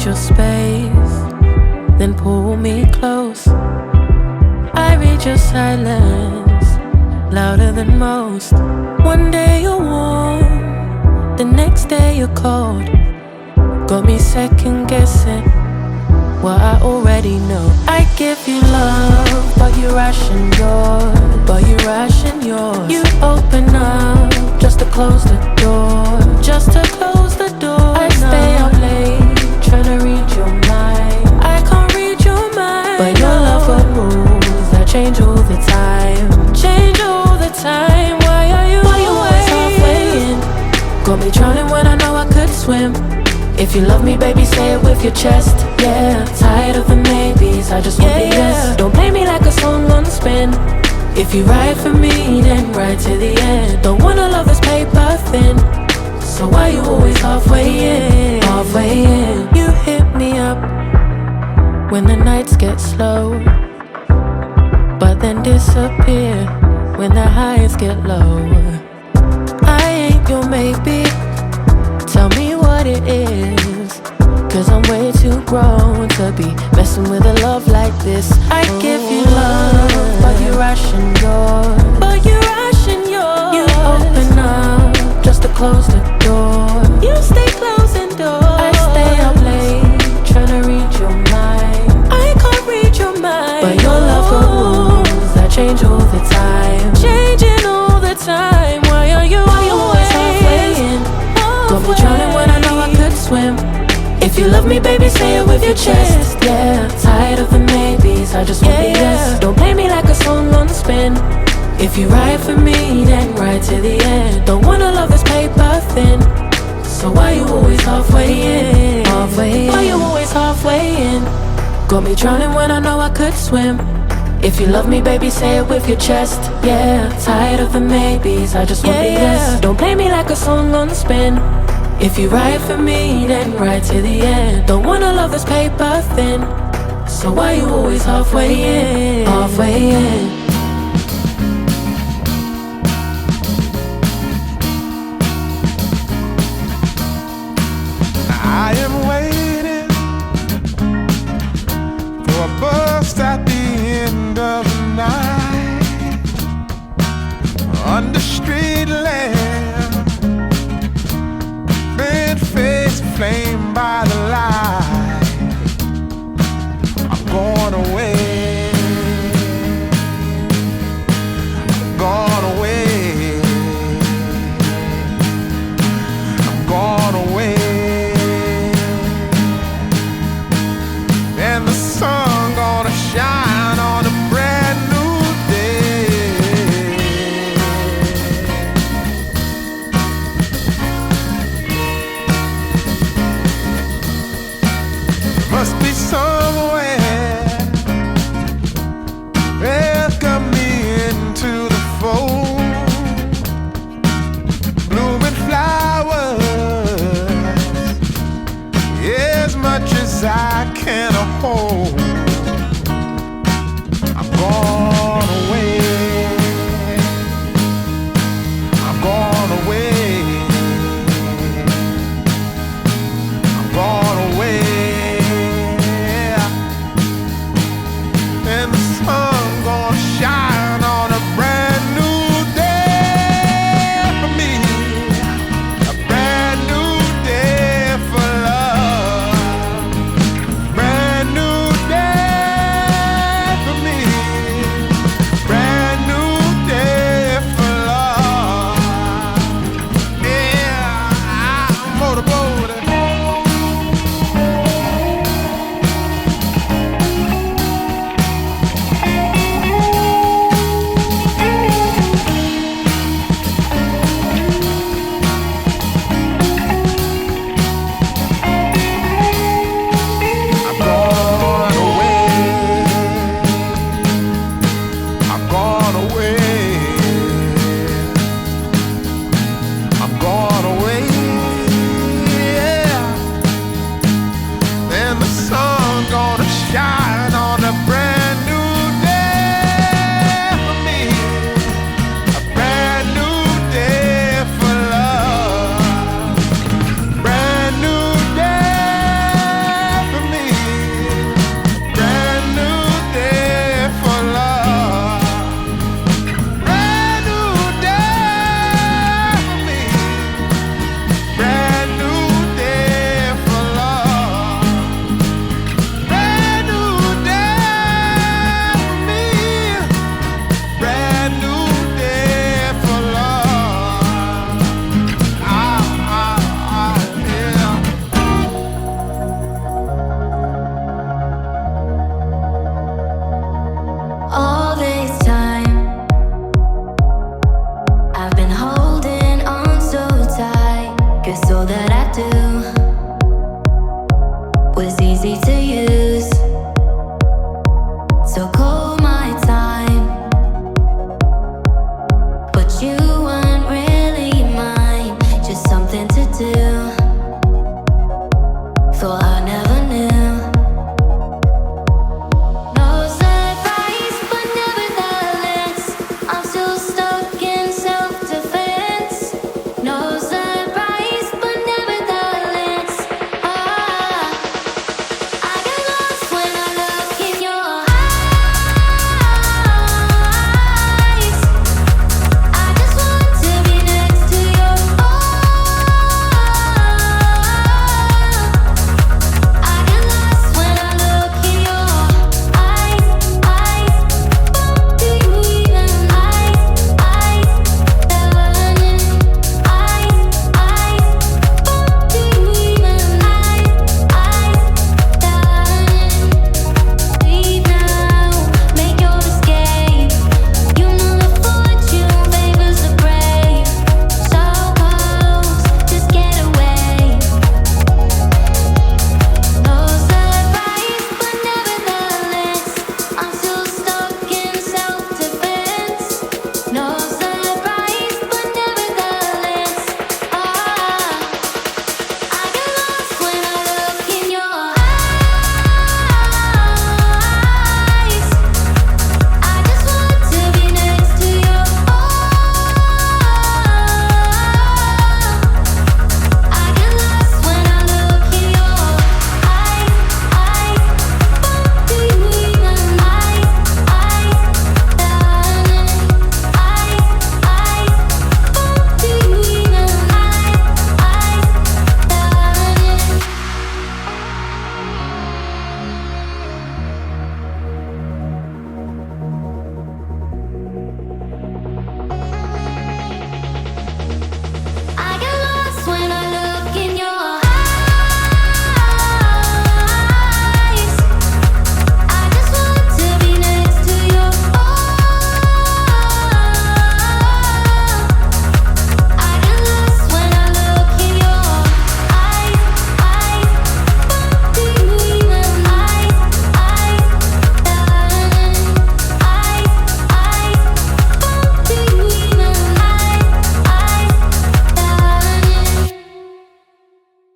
your space, then pull me close. I read your silence, louder than most. One day you're warm, the next day you're cold. Got me second guessing what I already know. I give you love, but you ration yours. You open up just to close the door. I stay up late, tryna read your mind. I can't read your mind, but your love got rules that change all the time. Why are you always halfway in? Got me drowning when I know I could swim. If you love me, baby, say it with your chest. Yeah, tired of the maybes, I just want the yes. Don't play me like a song on spin. If you ride for me, then ride to the end. Don't wanna love this paper thin, so why you always halfway in? You hit me up when the nights get slow, but then disappear when the highs get low. I ain't your maybe, tell me what it is, cause I'm way too grown to be messing with a love like this. I give you love, but you ration yours. You open up just to close the door. You stay closing doors. I stay up late, tryna read your mind. I can't read your mind, but your love got rules that change all the time. Why are you always halfway in? Got me drowning when I know I could swim. If you love me, baby, say it with your chest. Yeah, tired of the maybes, I just want the yes. Don't play me like a song on spin. If you ride for me, then ride to the end. Don't wanna love this paper thin, so why you always halfway in? Why you always halfway in? Got me drowning when I know I could swim. If you love me, baby, say it with your chest. Yeah, tired of the maybes, I just want the yes. Don't play me like a song on spin. If you ride for me, then ride to the end. Don't wanna love this paper thin, so why you always halfway in? I am waiting for a bus at the end of the night, under street lamp